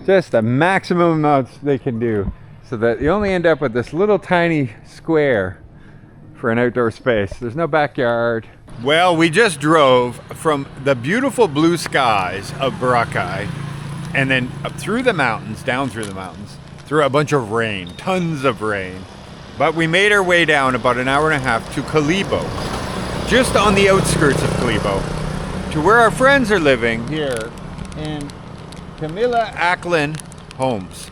Just the maximum amounts they can do, so that you only end up with this little tiny square for an outdoor space. There's no backyard. Well, we just drove from the beautiful blue skies of Boracay and then up through the mountains, down through the mountains, through a bunch of rain, tons of rain. But we made our way down about an hour and a half to Calibo, just on the outskirts of Calibo, to where our friends are living here in Camila Ackland Homes.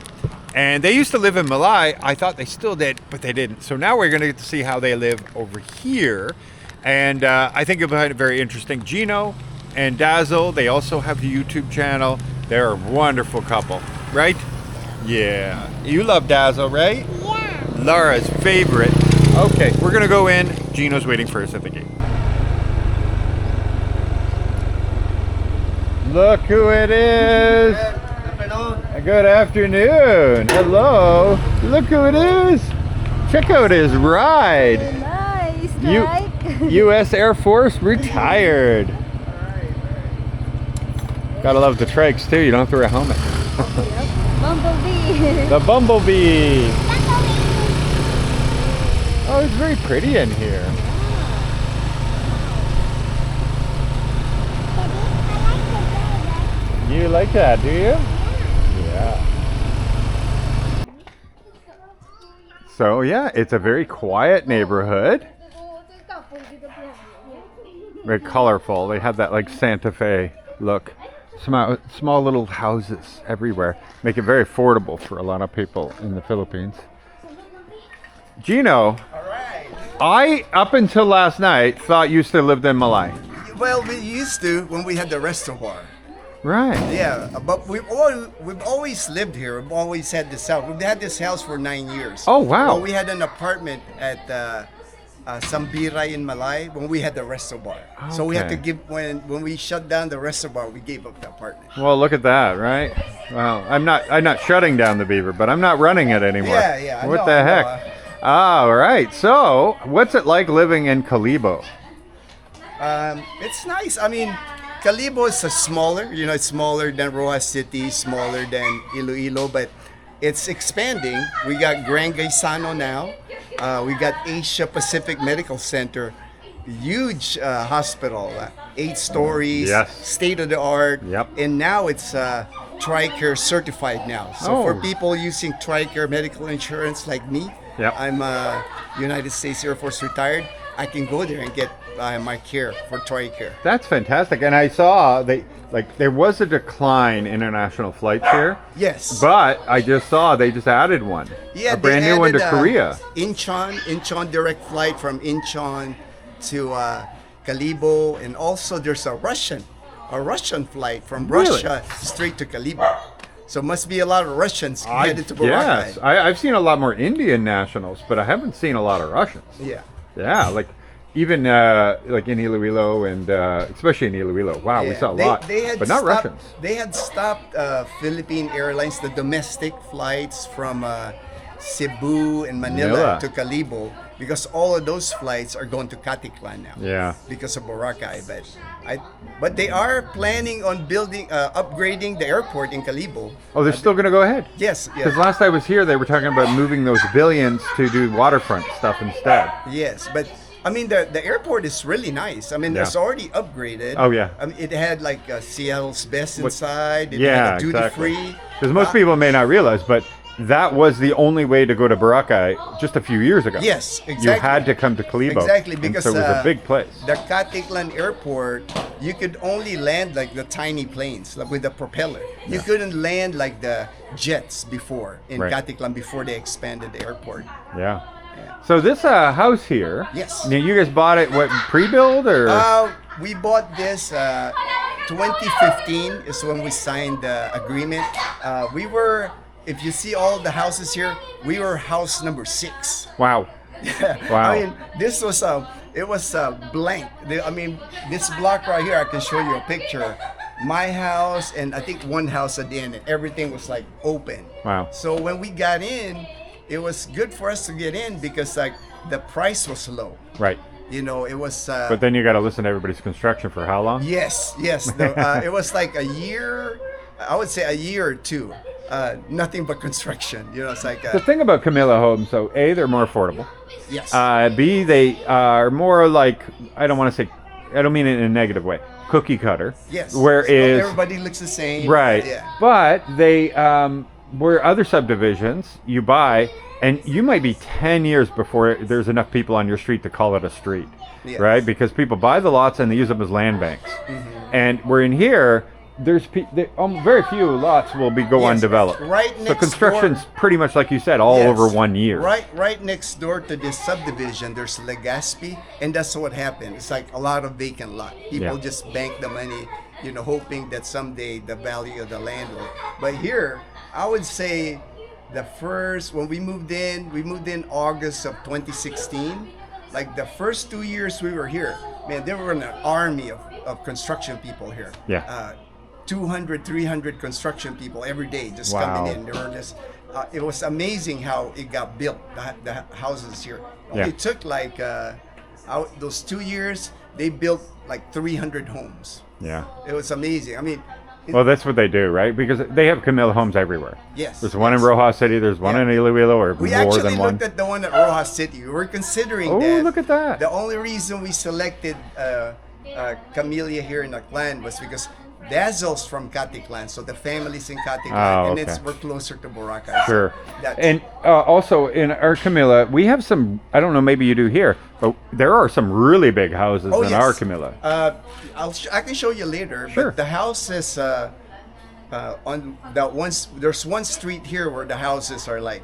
And they used to live in Malay. I thought they still did, but they didn't. So now we're going to get to see how they live over here. And I think you'll find it very interesting. Gino and Dazzle, they also have the YouTube channel. They're a wonderful couple, right? Yeah. You love Dazzle, right? Yeah. Laura's favorite. Okay, we're going to go in. Gino's waiting for us at the gate. Look who it is. Good afternoon. Hello. Look who it is. Check out his ride. Nice, right? U.S. Air Force retired. Gotta love the trikes too. You don't have to wear a helmet. Bumblebee. The Bumblebee. Oh, it's very pretty in here. You like that, do you? Yeah. So yeah, it's a very quiet neighborhood. Very colorful. They have that like Santa Fe look. Small little houses everywhere. Make it very affordable for a lot of people in the Philippines. Gino, I, up until last night, thought you still lived in Malay. Well, we used to when we had the reservoir. Right. Yeah, but we've always lived here. We've always had this house. We've had this house for 9 years. Oh, wow. Well, we had an apartment at Sambiray in Malay when we had the reservoir. Okay. So we had to give, when we shut down the reservoir, we gave up the apartment. Well, look at that, right? Well, I'm not shutting down the Beaver, but I'm not running it anymore. Yeah. What the heck? All right. So, what's it like living in Calibo? It's nice. I mean, Calibo is smaller. You know, it's smaller than Rojas City, smaller than Iloilo, but it's expanding. We got Gran Gaisano now. We got Asia Pacific Medical Center, huge hospital, 8 stories, yes. state of the art. Yep. And now it's TRICARE certified now. So for people using TRICARE medical insurance like me, yep. I'm United States Air Force retired. I can go there and get my care for TRICARE. That's fantastic. And I saw there was a decline in international flights here. Yes. But I just saw they just added one. Yeah, a brand new one to Korea. Incheon direct flight from Incheon to Calibo, and also there's a Russian flight from Russia straight to Calibo. So must be a lot of Russians headed to Boracay. Yes, I've seen a lot more Indian nationals, but I haven't seen a lot of Russians. Yeah. Yeah, like even like in Iloilo and especially in Iloilo. Wow, we saw a lot, but not Russians. They had stopped Philippine Airlines, the domestic flights from Cebu and Manila to Calibo, because all of those flights are going to Caticlan now. Yeah. Because of Boracay, but they are planning on upgrading the airport in Calibo. Oh, they're still going to go ahead? Yes. Because last I was here, they were talking about moving those billions to do waterfront stuff instead. Yes, but I mean the airport is really nice. I mean, it's already upgraded. Oh yeah. I mean, it had like Seattle's best inside. It had a duty free. Because most people may not realize, but that was the only way to go to Boracay just a few years ago. Yes, exactly. You had to come to Calibo. Exactly, because so it was a big place. The Caticlan Airport, you could only land like the tiny planes, like with the propeller. You couldn't land like the jets before in Caticlan before they expanded the airport. Yeah. So this house here. Yes. Now you guys bought it pre-build or? We bought this 2015 is when we signed the agreement. We were. If you see all the houses here, we were house number 6. Wow. Wow. I mean, this was it was blank. I mean, this block right here, I can show you a picture. My house and I think one house at the end, and everything was like open. Wow. So when we got in, it was good for us to get in because like the price was low. Right. You know, it was. But then you got to listen to everybody's construction for how long? Yes. It was like a year. I would say a year or two. nothing but construction. You know, it's like The thing about Camila homes, though, A, they're more affordable. yes, B, they are more like, I don't want to say, I don't mean it in a negative way, cookie cutter. yes. Whereas, everybody looks the same. right. Yeah. But they, where other subdivisions you buy, and you might be 10 years before there's enough people on your street to call it a street, Yes. right? Because people buy the lots and they use them as land banks. Mm-hmm. And we're in here, there's very few lots will go Yes, undeveloped. right So next construction's door- pretty much like you said, all Yes. over 1 year. Right next door to this subdivision, there's Legazpi, and that's what happened. It's like a lot of vacant lot. People Yeah. just bank the money, hoping that someday the value of the land will. But here, I would say when we moved in August of 2016. Like the first 2 years we were here, man, there were an army of construction people here. Yeah. 200, 300 construction people every day just Wow. coming in. There were just, it was amazing how it got built, the houses here. Yeah. It took like, those 2 years, they built like 300 homes. Yeah. It was amazing. I mean, Well, that's what they do, right? Because they have Camila homes everywhere. yes. There's one yes. in Rojas City, there's one Yeah. in Iloilo, or We more actually than one. looked at the one at Rojas City. We were considering Oh, that. look at that. The only reason we selected Camila here in Aklan was because Dazzle's from Caticlan, so the family's in Caticlan, Oh, and okay. we're closer to Boracay. Sure. That's- And also in our Camila, we have some, I don't know, maybe you do here, but there are some really big houses in our Camila. I can show you later. Sure. But the house is on that there's one street here where the houses are like,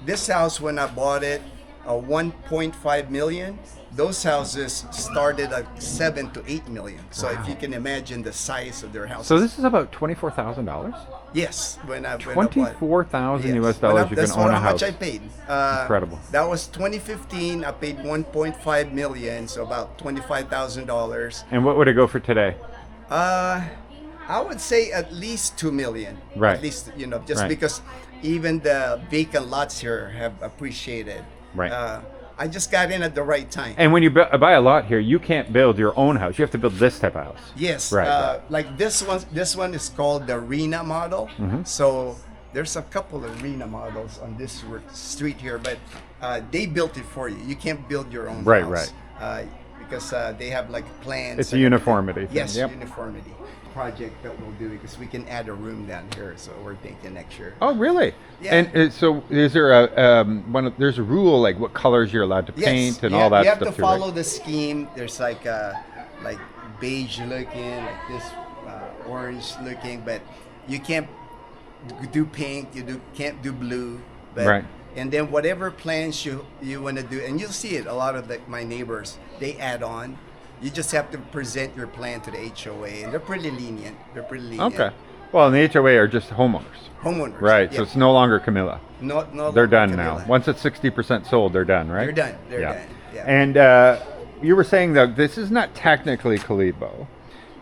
this house when I bought it, 1.5 million. Those houses started at 7 to 8 million. So if you can imagine the size of their houses. So this is about $24,000? Yes, when I bought it. 24,000 Yes. US dollars you That's can own a how house. much I paid. Incredible. That was 2015. I paid 1.5 million, so about $25,000. And what would it go for today? I would say at least 2 million. Right. At least, just Right. because even the vacant lots here have appreciated. Right. I just got in at the right time. And when you buy a lot here, you can't build your own house. You have to build this type of house. Yes. Right. Like this one is called the Arena model. Mm-hmm. So there's a couple of Arena models on this street here, but they built it for you. You can't build your own Right, house. Because they have like plans. It's a and everything. uniformity thing. Yes, Yep. uniformity project that we'll do because we can add a room down here. So we're thinking next year. Oh, really? Yeah. And so is there there's a rule like what colors you're allowed to paint and all that you have stuff to too, right? follow the scheme. There's like beige looking, like this orange looking, but you can't do pink. Can't do blue. But, Right. And then whatever plans you want to do, and you'll see it. A lot of my neighbors they add on. You just have to present your plan to the HOA, and they're pretty lenient. Okay. Well, and the HOA are just homeowners. Homeowners. Right. Yeah. So it's no longer Camila. No, They're done Camila. now. Once it's 60% sold, they're done, right? They're done. They're done. Yeah. And you were saying that this is not technically Calibo.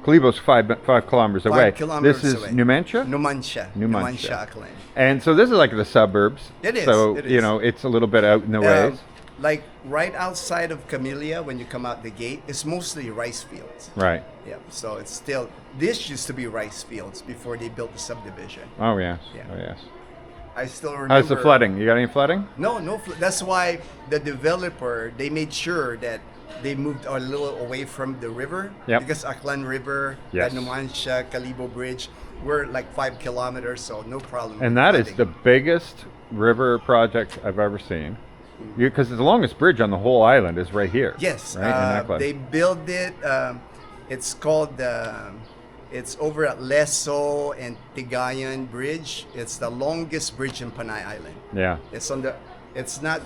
Calibo's 5 kilometers away. 5 kilometers This is away. Numancia? Numancia. Numancia. Aklan. And so this is like the suburbs. It is, So, it is. it's a little bit out in the ways. Like right outside of Camila, when you come out the gate, it's mostly rice fields. Right. Yeah. So it's still, this used to be rice fields before they built the subdivision. Oh, yes. Yeah. Oh, yes. I still remember. How's the flooding? You got any flooding? No. That's why the developer, they made sure that they moved a little away from the river. Yep. Because Aklan River, Yes. the Numancia, Calibo Bridge, we're like 5 kilometers, so no problem. And with that is flooding. the biggest river project I've ever seen. Because the longest bridge on the whole island is right here. Yes, Right? In Aklan. they built it. It's called it's over at Leso and Tigayan Bridge. It's the longest bridge in Panay Island. Yeah. It's not.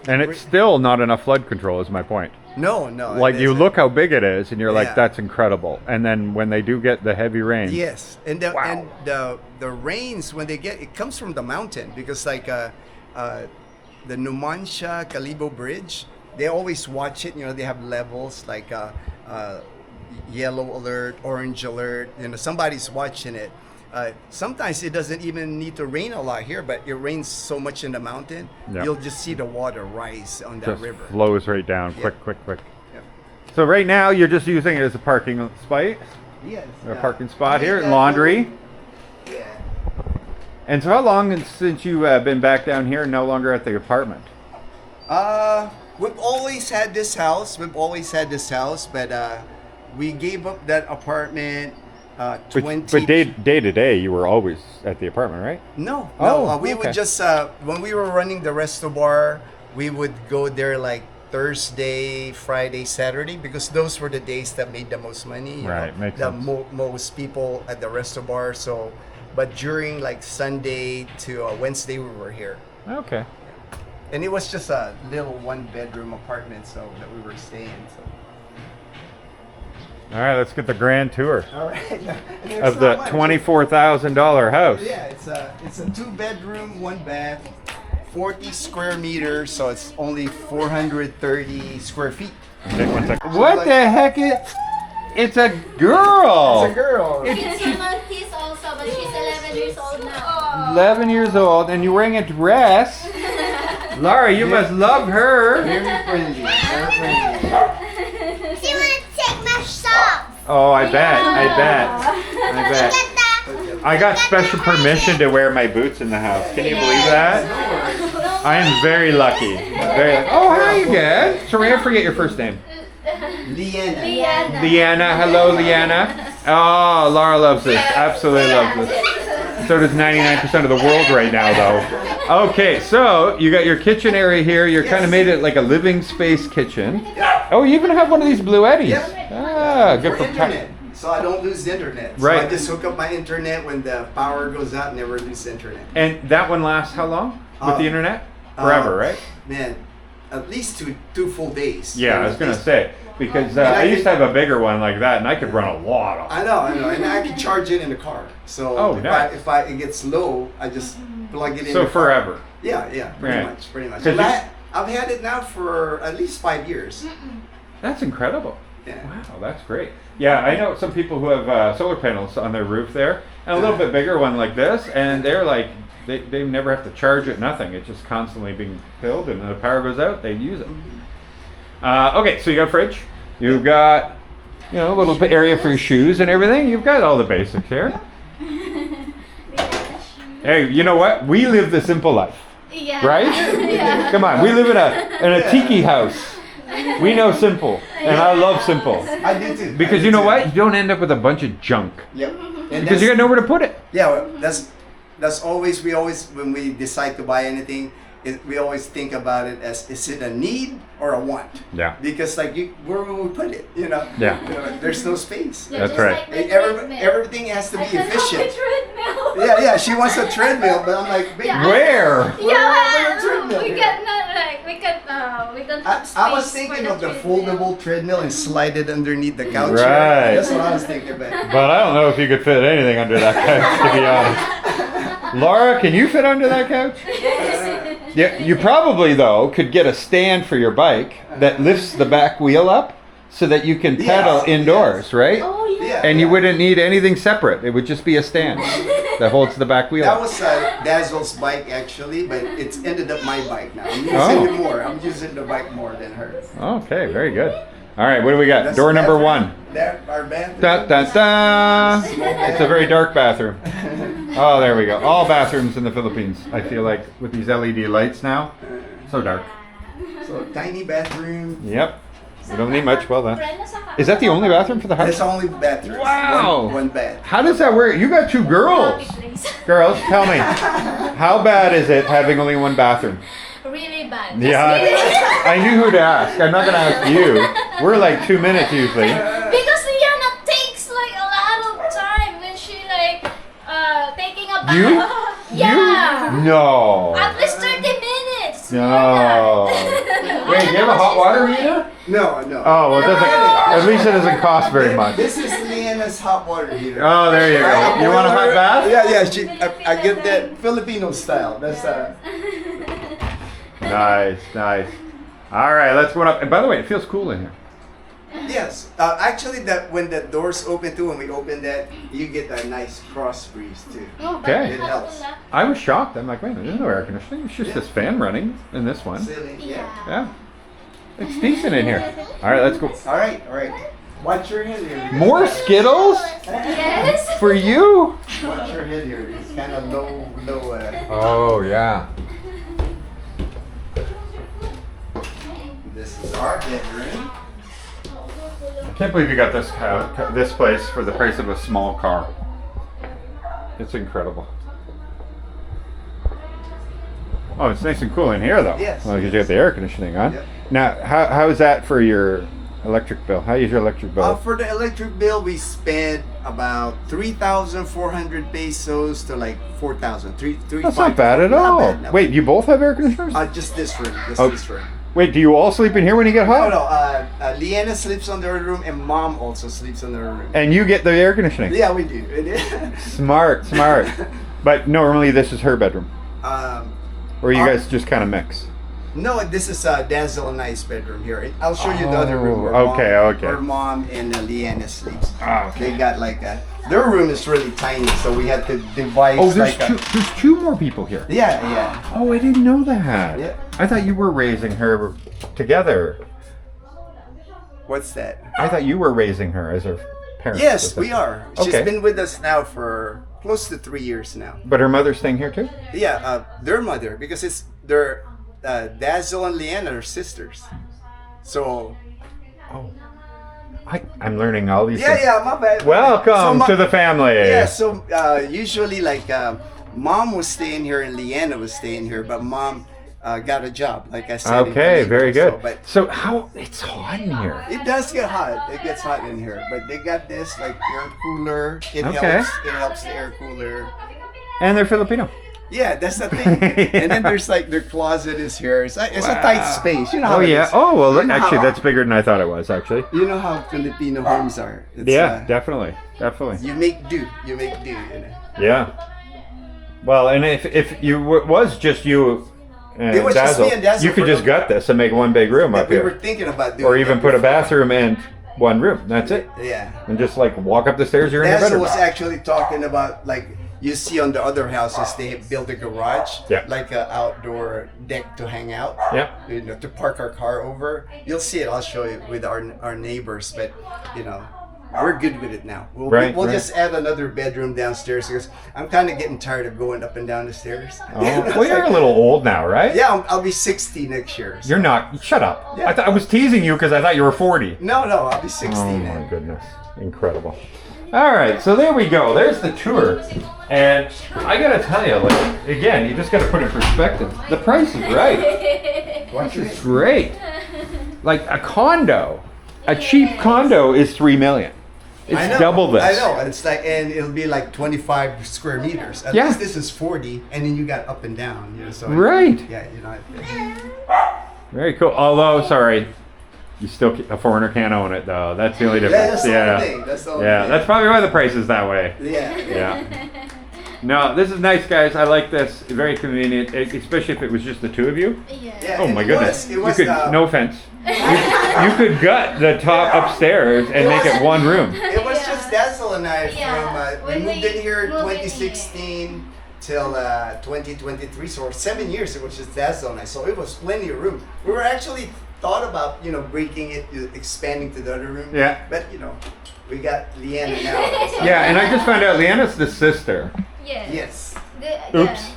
And it's still not enough flood control, is my point. No. Like, it you isn't. look how big it is, and you're like, Yeah. that's incredible. And then when they do get the heavy rain. Yes, and Wow. the rains when they get it comes from the mountain because like the Numancia Calibo Bridge, they always watch it. They have levels like yellow alert, orange alert. Somebody's watching it. Sometimes it doesn't even need to rain a lot here, but it rains so much in the mountain, Yeah. you'll just see the water rise on that Just river. flows right down. Yeah. Quick. Yeah. So right now, you're just using it as a parking spot. Yes. A parking spot here, and laundry. Yeah. And so how long since you been back down here, no longer at the apartment? We've always had this house. But we gave up that apartment. But 20. day to day, you were always at the apartment, right? No. We okay. would just when we were running the resto bar, we would go there like Thursday, Friday, Saturday, because those were the days that made the most money. Right, makes the sense. most people at the resto bar. So, but during like Sunday to Wednesday, we were here, Okay. and it was just a little 1-bedroom apartment, so that we were staying. So. All right, let's get the grand tour All right. of the $24,000 house. Yeah, it's a 2-bedroom, 1 bath, 40 square meters, so it's only 430 square feet. Okay, 1 second. What the heck is? It's a girl. It's a girl. She's a Maltese also, but she's 11 years old now. 11 years old, and you're wearing a dress. Laura, you must love her. Very friendly. Very friendly. She wants to take my socks. Oh, I bet. I got special permission to wear my boots in the house. Can you believe that? I am very lucky. Oh, hi again. Sorry, I forget your first name. Leanna. Leanna. Hello, Leanna. Oh, Laura loves this. Absolutely loves this. So does 99% of the world right now, though. Okay, so you got your kitchen area here. You're kind of made it like a living space kitchen. Oh, you even have one of these Bluettis. Yep. Ah, good for internet. So I don't lose the internet. So Right. I just hook up my internet when the power goes out, never lose the internet. And that one lasts how long with the internet? Forever, right? Man, at least two full days. Yeah, I was gonna say because I used to have a bigger one like that, and I could run a lot of. I know, and I can charge it in the car. So Oh, nice. if it gets low, I just plug it in. So the car. forever. Yeah, pretty Right. much. 'Cause And you- I've had it now for at least 5 years. That's incredible. Yeah. Wow, that's great. Yeah, I know some people who have solar panels on their roof there, and a little bit bigger one like this, and they're like, they never have to charge it, nothing. It's just constantly being filled, and when the power goes out, they use it. Okay, so you got a fridge. You've got, a little bit area for your shoes and everything. You've got all the basics here. Hey, you know what? We live the simple life, Yeah. right? Yeah. Come on, we live in a tiki house. We know simple, and I love simple. I do too. Because you know what? You don't end up with a bunch of junk. Yep. And Because you got nowhere to put it. Yeah, well, that's always when we decide to buy anything, we always think about it as, is it a need or a want? Yeah. Because where will we put it? Yeah. There's no space. Yeah, That's just right. like the Everything treadmill. has to I be can have a efficient. treadmill. Yeah, she wants a treadmill, but I'm like, babe, Yeah. Where? Yeah, treadmill we here? can not we don't have space I was for thinking the of the treadmill. foldable treadmill and slide it underneath the couch. Right. That's what I was thinking about. But I don't know if you could fit anything under that couch, to be honest. Laura, can you fit under that couch? Yeah, you probably, though, could get a stand for your bike that lifts the back wheel up so that you can pedal Yes, indoors, yes. right? Oh yeah. Yeah. And you wouldn't need anything separate. It would just be a stand that holds the back wheel That up. was Dazzle's bike actually, but it's ended up my bike now. I'm using Oh. it more. I'm using the bike more than hers. Okay, very good. All right, what do we got? That's Door the number bathroom. one. That our bathroom. Da, da, da. It's a very dark bathroom. Oh, there we go. All bathrooms in the Philippines, I feel like, with these LED lights now. So dark. So tiny bathroom. Yep. We don't need much. Well done. Is that the only bathroom for the That's house? the only bathroom. Wow. One bed. How does that work? You got two girls. Girls, tell me. How bad is it having only one bathroom? Really bad. Yeah, I knew who to ask. I'm not going to ask you. We're like 2 minutes usually. Because Liana takes like a lot of time when she taking a bath. You? Yeah. You? No. At least 30 minutes. No. Wait, do you have a hot water heater? No. Oh, well, it doesn't. At least it doesn't cost very much. This is Leanna's hot water heater. Oh, there you go. You want a hot bath? Yeah. I get that Filipino style. That's Nice. All right, let's go up. And by the way, it feels cool in here. Yes. Actually, that when the doors open too, when we open that, you get a nice cross breeze too. Okay. It helps. I was shocked. I'm like, wait a minute, there's no air conditioning. It's just this fan running in this one. Silly. Yeah. Yeah. It's decent in here. All right, let's go. All right. Watch your head here. More Skittles Yes. for you? Watch your head here. It's kind of low. Oh yeah. This is our bedroom. I can't believe you got this place for the price of a small car. It's incredible. Oh, it's nice and cool in here, though. Yes. Well, because you got the air conditioning on. Yep. Now, how is that for your electric bill? How is your electric bill? For the electric bill, we spent about 3,400 pesos to like 4,000. That's not bad at all. Not bad, no. Wait, you both have air conditioners? Just this room. Oh. This room. Wait, do you all sleep in here when you get hot? No. Leanna sleeps on their room, and Mom also sleeps on their room. And you get the air conditioning? Yeah, we do. Smart. But normally this is her bedroom. Or you guys just kind of mix? No, this is Dazzle and I's bedroom here. I'll show you the other room where okay. where Mom and Leanna sleeps. Okay. They got like their room is really tiny, so we had to divide. Oh, there's two more people here. Yeah. Oh, I didn't know that. Yeah. I thought you were raising her together. What's that? I thought you were raising her as her parents. Yes, we are. She's Okay. been with us now for close to 3 years now. But her mother's staying here too? Yeah, their mother, because it's their Dazzle and Leanna are sisters. So. Oh. I'm learning all these things. Yeah, my bad. Welcome to the family. Yeah, so usually like Mom was staying here and Leanna was staying here, but Mom got a job, like I said. Okay, very good. So how it's hot in here. it does get hot. It gets hot in here, but they got this like air cooler. It Okay. helps. It helps the air cooler. And they're Filipino. Yeah, that's the thing. And then there's like their closet is here. It's a tight space. You know how Oh it yeah. is. Oh well, You know actually how- that's bigger than I thought it was. Actually. You know how Filipino homes are. It's, Yeah, definitely. You make do. You make do. You know. Yeah. Well, and if you was just you and It was just Dazzle, me and Dazzle you could for just the- gut this and make one big room up We were here, thinking about doing or even that put a before. bathroom and one room. That's it. Yeah. And just like walk up the stairs, you're in your Dazzle bedroom. was actually talking about like you see on the other houses they built a garage, Yeah. like an outdoor deck to hang out, Yeah. you know, to park our car over. You'll see it. I'll show you with our neighbors, but you know, we're good with it now. We'll Right. just add another bedroom downstairs because I'm kind of getting tired of going up and down the stairs. Oh, well, you're a little old now, right? Yeah, I'll be 60 next year. So. You're not. Shut up. Yeah. I was teasing you because I thought you were 40. No, I'll be 60 Oh now. my goodness. Incredible. All right, so there we go. There's the tour. And I got to tell you, like, again, you just got to put it in perspective. The price is right. Watch This is great. Like a condo, a cheap condo is $3 million. It's I know, double this. I know. It's like, and it'll be like 25 square meters. At Yeah. least this is 40, and then you got up and down. You know, so Right. Yeah, you know. Very cool. Although, sorry, you still a foreigner can't own it though. That's the only difference. that's the only thing. That's the only Yeah, thing. that's probably why the price is that way. Yeah. Yeah. No, this is nice, guys. I like this. Very convenient, especially if it was just the two of you. Yeah. Yeah, Oh and my it goodness. was- it was, you could, no offense. You could gut the top upstairs and make it one room. It was just Dazzle and I Yeah. from we When moved we in here in moved in here. 2016 till 2023. So for 7 years it was just Dazzle and I. So it was plenty of room. We were actually thought about breaking it, expanding to the other room. Yeah. But we got Leanna now. So- Yeah, and I just found out Leanna's the sister. Yes. Yes. Oops.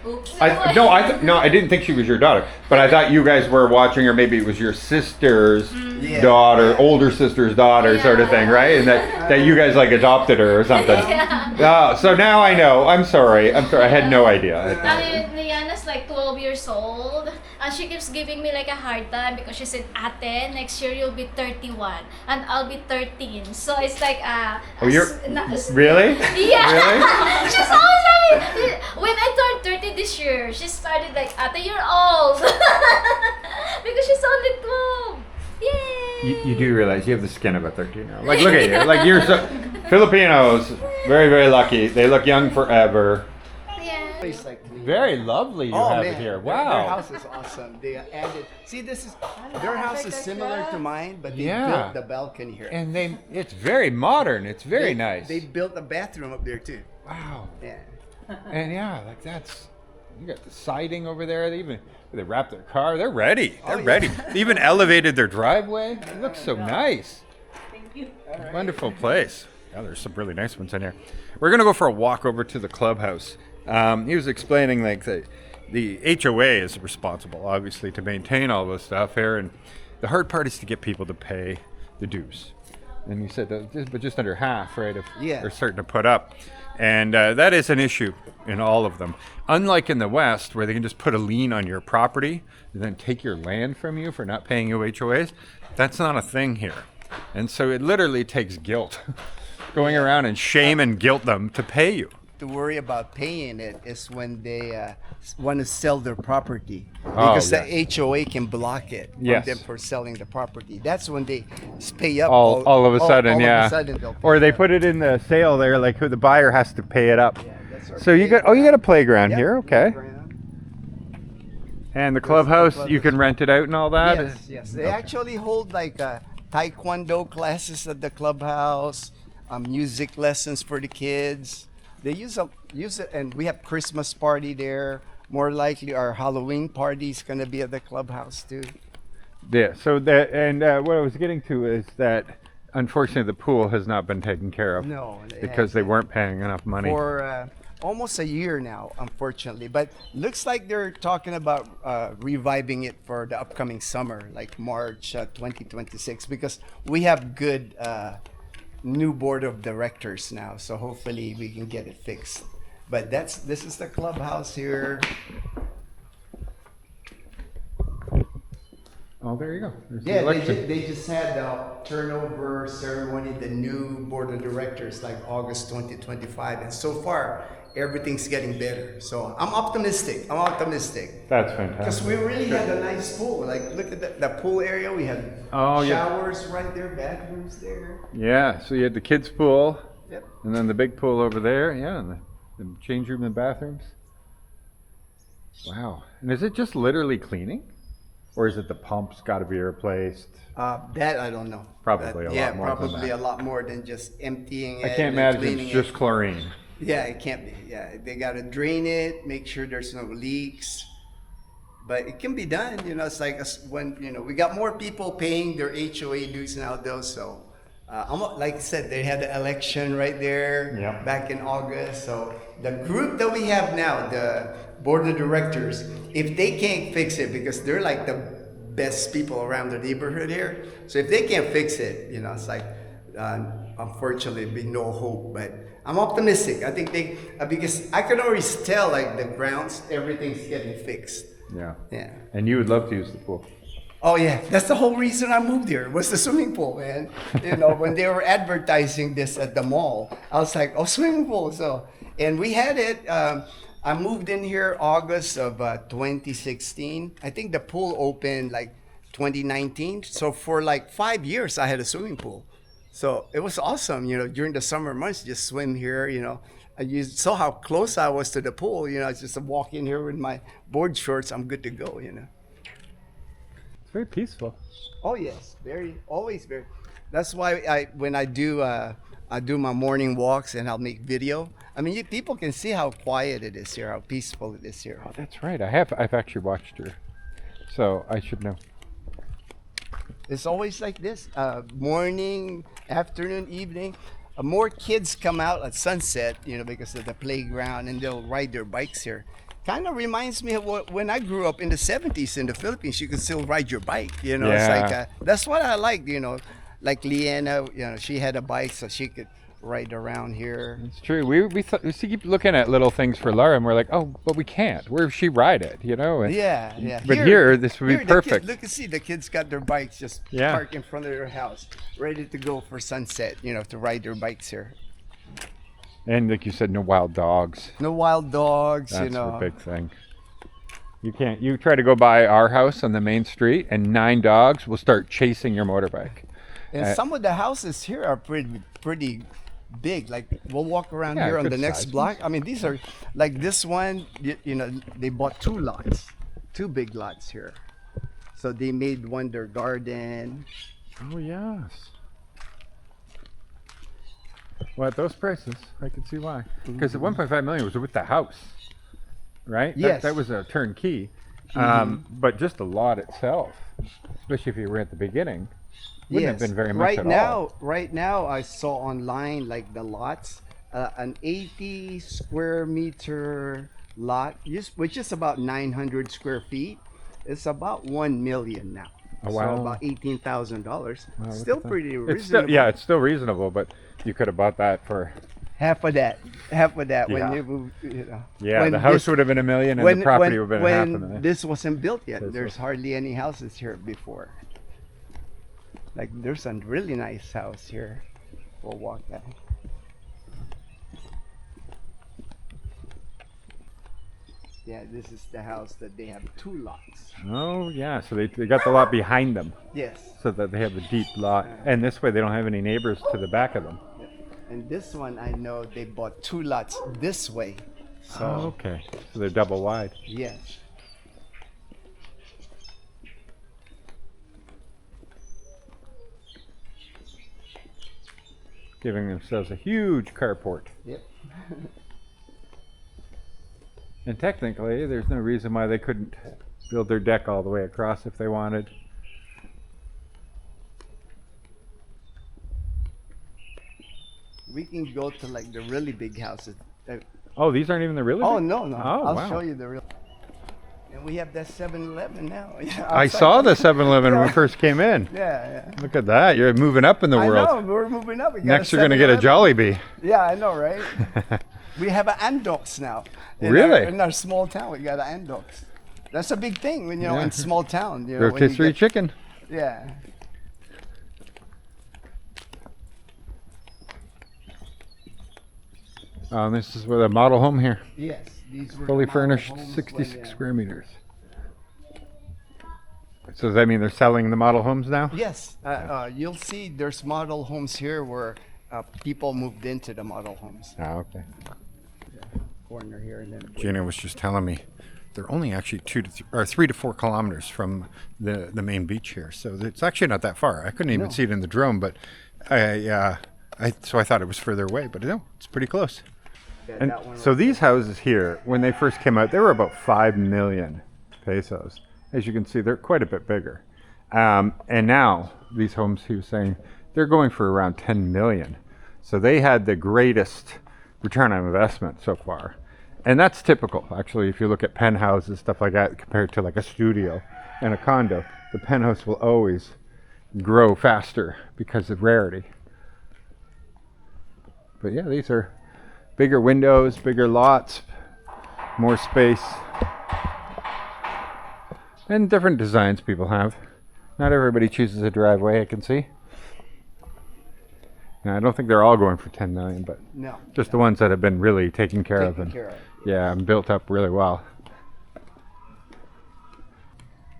Oops. I didn't think she was your daughter, but I thought you guys were watching, or maybe it was your sister's Yeah. daughter, Yeah. older sister's daughter, sort of thing, right? And that you guys like adopted her or something. Yeah. So now I know. I'm sorry. I had no idea. I mean, Liana's like 12 years old, and she keeps giving me like a hard time because she said, "Ate, next year you'll be 31, and I'll be 13." So it's like, Oh, you're really? Yeah. Really? She's always like, when I turned 30 this year, she started like, "Ate, you're old," because she's only 12. Yay! You do realize you have the skin of a 13-year-old. Like, look at you. Like, you're so Filipinos, very, very lucky. They look young forever. Yeah. Place like Very lovely you have it here. Their Wow. house is awesome. They added. See, their house is similar to mine, but they Yeah. built the balcony here. And it's very modern. It's very They- nice. They built a bathroom up there too. Wow. Yeah. And yeah, like you got the siding over there. They wrapped their car. They're ready. They're yeah. ready. They even elevated their driveway. It looks so nice. Thank you. Wonderful place. Yeah, there's some really nice ones in here. We're gonna go for a walk over to the clubhouse. He was explaining like the HOA is responsible, obviously, to maintain all this stuff here, and the hard part is to get people to pay the dues. And you said that, but just under half, right? Of they're starting to put up, and that is an issue in all of them. Unlike in the West, where they can just put a lien on your property and then take your land from you for not paying you HOAs, that's not a thing here. And so it literally takes guilt, going around and shame and guilt them to pay you. To worry about paying it is when they want to sell their property, because the HOA can block it from them for selling the property. That's when they pay up all of a sudden, all of a sudden they'll pay or they up. put it in the sale there, like who the buyer has to pay it up. Yeah, that's our So you got you got a playground Yep, here, okay? playground. And the clubhouse, you can rent it out and all that. Yes. They actually hold like taekwondo classes at the clubhouse, music lessons for the kids. They use it, and we have Christmas party there. More likely, our Halloween party is gonna be at the clubhouse too. Yeah. So that, and what I was getting to is that unfortunately the pool has not been taken care of. No, because they weren't paying enough money. For almost a year now, unfortunately. But looks like they're talking about reviving it for the upcoming summer, like March 2026, because we have good new board of directors now. So hopefully we can get it fixed. But this is the clubhouse here. Oh, there you go. There's the Yeah, election. they just had the turnover ceremony, the new board of directors, like August 2025. And so far, everything's getting better. So I'm optimistic. That's Because fantastic. we really had a nice pool. Like, look at the pool area. We had showers right there, bathrooms there. Yeah. So you had the kids' pool, Yep. and then the big pool over there. Yeah, and the change room and bathrooms. Wow. And is it just literally cleaning? Or is it the pumps got to be replaced? That I don't know. Probably a lot more than probably that. a lot more than just emptying it. I can't and imagine cleaning it's just it. chlorine. Yeah, it can't be. Yeah, they got to drain it, make sure there's no leaks. But it can be done. It's like when we got more people paying their HOA dues now, though. So, like I said, they had the election right there back in August. So the group that we have now, the board of directors, if they can't fix it, because they're like the best people around the neighborhood here. So if they can't fix it, it's like unfortunately be no hope. But I'm optimistic. I think because I can always tell like the grounds, everything's getting fixed. Yeah. Yeah. And you would love to use the pool. Oh yeah, that's the whole reason I moved here was the swimming pool, man. When they were advertising this at the mall, I was like, oh, swimming pool. So, and we had it. I moved in here August of 2016. I think the pool opened like 2019. So for like 5 years, I had a swimming pool. So it was awesome, during the summer months, just swim here, You saw how close I was to the pool, I just walk in here with my board shorts, I'm good to go, It's very peaceful. Oh yes, always very. That's why when I do my morning walks and I'll make video. I mean, people can see how quiet it is here, how peaceful it is here. Oh, that's right. I've actually watched her, so I should know. It's always like this, morning, afternoon, evening. More kids come out at sunset, because of the playground, and they'll ride their bikes here. Kind of reminds me of when I grew up in the 70s in the Philippines. You could still ride your bike, It's like that's what I like, Like Leanna, she had a bike, so she could ride around here. It's true. We keep looking at little things for Laura, and we're like, oh, but we can't. Where she ride it, And, Yeah. But here this would be perfect. Look and see, the kids got their bikes just parked in front of their house, ready to go for sunset. To ride their bikes here. And like you said, no wild dogs. No wild dogs. That's the big thing. You try to go by our house on the main street, and 9 dogs will start chasing your motorbike. And some of the houses here are pretty big. Like we'll walk around here on the next sizes. block. I mean, these are like this one. They bought 2 lots, 2 big lots here. So they made one their garden. Oh yes. Well, at those prices, I can see why. Because the 1.5 million was with the house, right? Yes. That was a turnkey. But just the lot itself, especially if you were at the beginning. Wouldn't have been very much right at now, all. Right now, I saw online like the lots, an 80 square meter lot, which is about 900 square feet. It's about 1 million now. Oh, wow. So about $18,000. Wow, Still look at that. pretty It's reasonable. still, yeah, it's still reasonable, but you could have bought that for. Half of that. Half of that Yeah. when you move. You know. Yeah, When the house this- would have been $1 million, and the property would have been half a when million. this wasn't built yet, This there's was- hardly any houses here before. Like there's a really nice house here. We'll walk that. Yeah, this is the house that they have 2 lots. Oh, yeah, so they got the lot behind them, Yes. so that they have a deep lot, and this way they don't have any neighbors to the back of them. And this one, I know they bought 2 lots this way. So, Oh, okay, so they're double wide. yes. Giving themselves a huge carport. Yep. And technically, there's no reason why they couldn't build their deck all the way across if they wanted. We can go to like the really big houses. Oh, these aren't even the really Oh big? no, no. Oh, I'll wow. show you the real. And we have that 7-Eleven now. Yeah, I outside. saw the 7-Eleven when we Yeah. first came in. Yeah, yeah. Look at that, you're moving up in the I world. know, we're moving up. We got Next a you're going to get a 7-Eleven. Jollibee. Yeah, I know, right? We have an Andox now. Really? In our small town, we got an Andox. That's a big thing when Yeah. in small town. You know, when you Rotisserie get- chicken. Yeah. This is with a model home here. Yes. These were Fully the model furnished, homes 66 when, square meters. So does that mean they're selling the model homes now? Yes. You'll see there's model homes here where people moved into the model homes. Oh, okay. Corner here and then. Gina was just telling me they're only actually 3 to 4 kilometers from the main beach here, so it's actually not that far. I couldn't even No. see it in the drone, but so I thought it was further away, but no, it's pretty close. Yeah, And that one so right these houses here, when they first came out, they were about 5 million pesos. As you can see, they're quite a bit bigger. And now these homes, he was saying, they're going for around 10 million. So they had the greatest return on investment so far. And that's typical, actually, if you look at penthouses, stuff like that, compared to like a studio and a condo, the penthouse will always grow faster because of rarity. But yeah, these are bigger windows, bigger lots, more space, and different designs people have. Not everybody chooses a driveway, I can see. Now, I don't think they're all going for 10 million, but No. just the ones that have been really taken care of Taken and care of. yeah, and built up really well.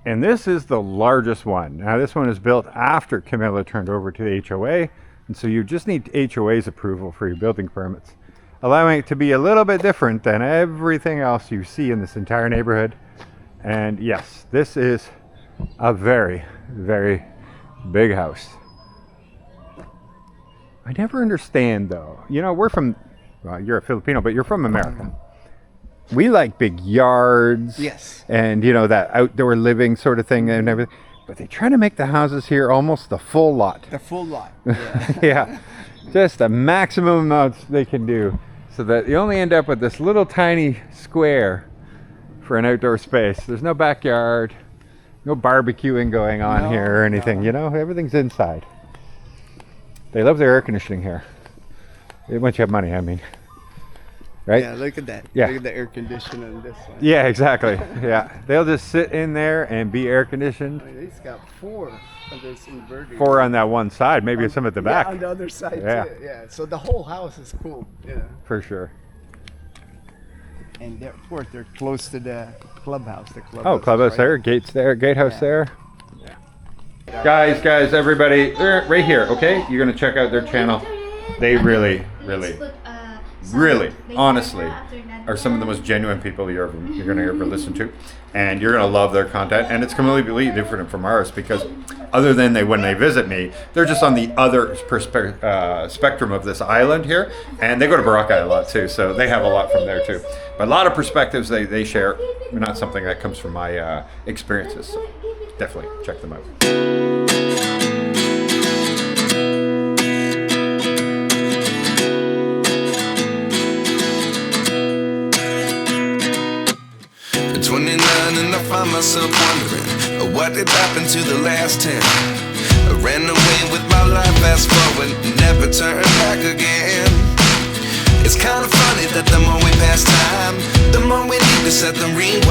And this is the largest one. Now this one is built after Camila turned over to the HOA, and so you just need HOA's approval for your building permits, allowing it to be a little bit different than everything else you see in this entire neighborhood. And yes, this is a very, very big house. I never understand though. You know, we're from, well, you're a Filipino, but you're from America. We like big yards. Yes. And, you know, that outdoor living sort of thing and everything. But they try to make the houses here almost the full lot. The full lot. Yeah. Yeah. Just the maximum amounts they can do. So that you only end up with this little tiny square for an outdoor space. There's no backyard, no barbecuing going on No, here or anything. no. You know, everything's inside. They love their air conditioning here. Once you have money, I mean. Right? Yeah, look at that. Yeah. Look at the air conditioner on this one. Yeah, exactly. Yeah. They'll just sit in there and be air conditioned. Oh, he's got 4 of this inverter. 4 on that one side, maybe some at the back. Yeah, on the other side Yeah. too. Yeah. So the whole house is cool. Yeah. For sure. And of course they're close to the clubhouse. The clubhouse. Oh, clubhouse right there, gates there, gatehouse Yeah. there. Guys, everybody, they're right here, okay? You're gonna check out their channel. They really, honestly, are some of the most genuine people you're gonna ever listen to, and you're gonna love their content. And it's completely different from ours because, other than when they visit me, they're just on the other spectrum of this island here, and they go to Boracay a lot too, so they have a lot from there too. But a lot of perspectives they share, not something that comes from my experiences. So definitely check them out. 29 and I find myself wondering what did happen to the last 10. I ran away with my life, fast forward, never turn back again. It's kind of funny that the more we pass time, the more we need to set the ring